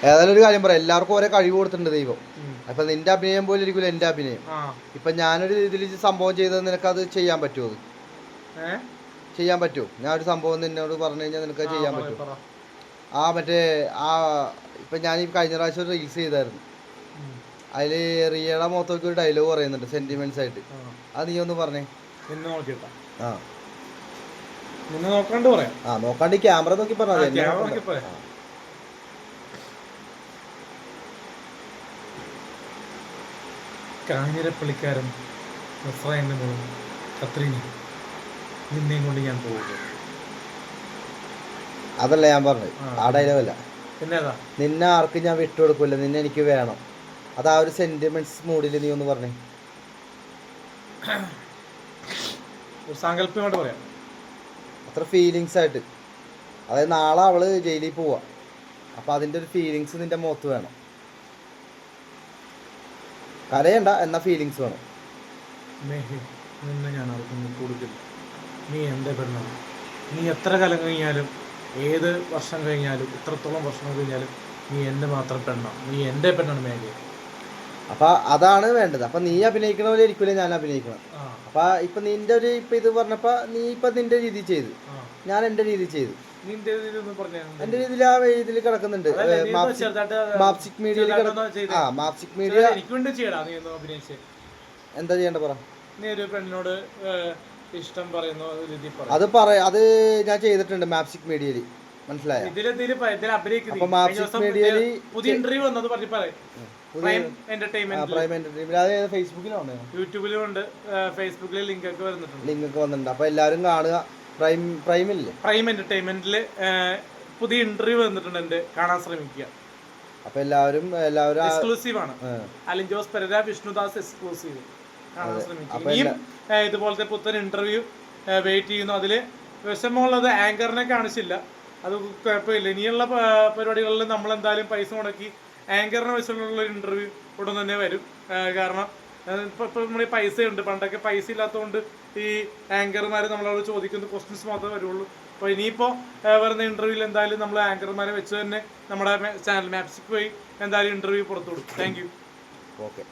ഏതായാലും ഒരു കാര്യം പറയാം, എല്ലാവർക്കും ഓരോ കഴിവ് കൊടുത്തിട്ടുണ്ട് ദൈവം. അപ്പൊ നിന്റെ അഭിനയം പോലെ ഇരിക്കില്ല എന്റെ അഭിനയം. ഇപ്പൊ ഞാനൊരു ഇതിൽ സംഭവം ചെയ്തത് നിനക്കത് ചെയ്യാൻ പറ്റുമോ? ചെയ്യാൻ പറ്റുമോ? ഞാൻ ഒരു സംഭവം നിന്നോട് പറഞ്ഞു കഴിഞ്ഞാൽ നിനക്ക് ചെയ്യാൻ പറ്റുമോ? മറ്റേ ഇപ്പൊ ഞാൻ ഈ കഴിഞ്ഞ പ്രാവശ്യം റീൽസ് ചെയ്തായിരുന്നു. അതില് റിയയുടെ മുഖത്തൊക്കെ ഒരു ഡയലോഗ് പറയുന്നുണ്ട് സെന്റിമെന്റ്സ് ആയിട്ട്. അത് നീ ഒന്ന് പറഞ്ഞേ. നോക്കാണ്ട് ക്യാമറ നോക്കി പറഞ്ഞാൽ കാഞ്ഞിരപ്പള്ളിക്കാരൻ നസ്രായന്റെ മോൾ കത്രീന, നിന്നെയും കൊണ്ട് ഞാൻ പോകുന്നു. അതല്ല ഞാൻ പറഞ്ഞത്, ആ ഡയലോഗല്ല. നിന്നെ ആർക്കും ഞാൻ വിട്ടുകൊടുക്കില്ല, നിന്നെ എനിക്ക് വേണം. അത് ആ ഒരു സെന്റിമെന്റ്സ് മൂഡിൽ നീ ഒന്ന് പറഞ്ഞേ. സാങ്കല്പികമായിട്ട് പറയാം, അത്ര ഫീലിങ്സ് ആയിട്ട്. അതായത് നാളെ അവള് ജയിലിൽ പോവാ, അപ്പൊ അതിന്റെ ഒരു ഫീലിങ്സ് നിന്റെ മുഖത്ത് വേണം. കരയണ്ട, എന്നാ ഫീലിങ്സ് വേണം. നിന്നെ ഞാൻ ആർക്കും കൊടുക്കില്ല, നീ എൻ്റെ പെണ്ണാണ്. നീ എത്ര കാലം കഴിഞ്ഞാലും, ഏത് വർഷം കഴിഞ്ഞാലും, എത്രത്തോളം വർഷം കഴിഞ്ഞാലും നീ എൻ്റെ മാത്രം പെണ്ണാണ്. നീ എൻ്റെ പെണ്ണാണ് മേഘ. അപ്പൊ അതാണ് വേണ്ടത്. അപ്പൊ നീ അഭിനയിക്കണ പോലെ ഇരിക്കൂലേ ഞാൻ അഭിനയിക്കണം. അപ്പൊ ഇപ്പൊ നിന്റെ ഒരു ഇത് പറഞ്ഞപ്പോ നീ ഇപ്പൊ നിന്റെ രീതി ചെയ്തു, ഞാൻ എന്റെ രീതി ചെയ്തു. എന്റെ രീതിയിൽ ആ ഇതിൽ കിടക്കുന്നുണ്ട്. മാപ്സിക് മീഡിയ എന്താ ചെയ്യണ്ട പറ. അത് ഞാൻ ചെയ്തിട്ടുണ്ട് മാപ്സിക് മീഡിയയിൽ, മനസ്സിലായോ? അപ്പൊ മാപ്സിക് മീഡിയയിൽ ഫേസ്ബുക്കിലാണ്, യൂട്യൂബിലും ഫേസ്ബുക്കിൽ ലിങ്ക് ഒക്കെ വന്നിട്ടുണ്ട്. അപ്പൊ എല്ലാരും കാണുക. പ്രൈം എന്റർടൈൻമെന്റില് പുതിയ ഇന്റർവ്യൂ വന്നിട്ടുണ്ട്, എന്റെ കാണാൻ ശ്രമിക്കുക. അപ്പൊ എല്ലാവരും എക്സ്ക്ലൂസീവ് ആണ്. അലിൻ ജോസ് പെരേര, വിഷ്ണുദാസ് എക്സ്ക്ലൂസീവ് കാണാൻ ശ്രമിക്കുക. ഇനിയും ഇതുപോലത്തെ പുത്തൻ ഇന്റർവ്യൂ വെയിറ്റ് ചെയ്യുന്നു. അതില് വിഷമമുള്ളത് ആങ്കറിനെ കാണിച്ചില്ല, അത് കുഴപ്പമില്ല. ഇനിയുള്ള പരിപാടികളിൽ നമ്മൾ എന്തായാലും പൈസ മുടക്കി ആങ്കറിനെ വെച്ചുള്ള ഇന്റർവ്യൂ ഉടൻ തന്നെ വരും. കാരണം ഇപ്പൊ നമ്മുടെ പൈസ ഉണ്ട്, പണ്ടൊക്കെ പൈസ ഇല്ലാത്തതുകൊണ്ട് ഈ ആങ്കർമാർ നമ്മളോട് ചോദിക്കുന്ന ക്വസ്റ്റ്യൻസ് മാത്രമേ വരുള്ളൂ. അപ്പോൾ ഇനിയിപ്പോൾ വരുന്ന ഇന്റർവ്യൂവിൽ എന്തായാലും നമ്മൾ ആങ്കർമാരെ വെച്ച് തന്നെ നമ്മുടെ ചാനൽ മാപ്സിക് വഴി എന്തായാലും ഇന്റർവ്യൂ പുറത്തു കൊടുക്കും. Thank you. ഓക്കെ.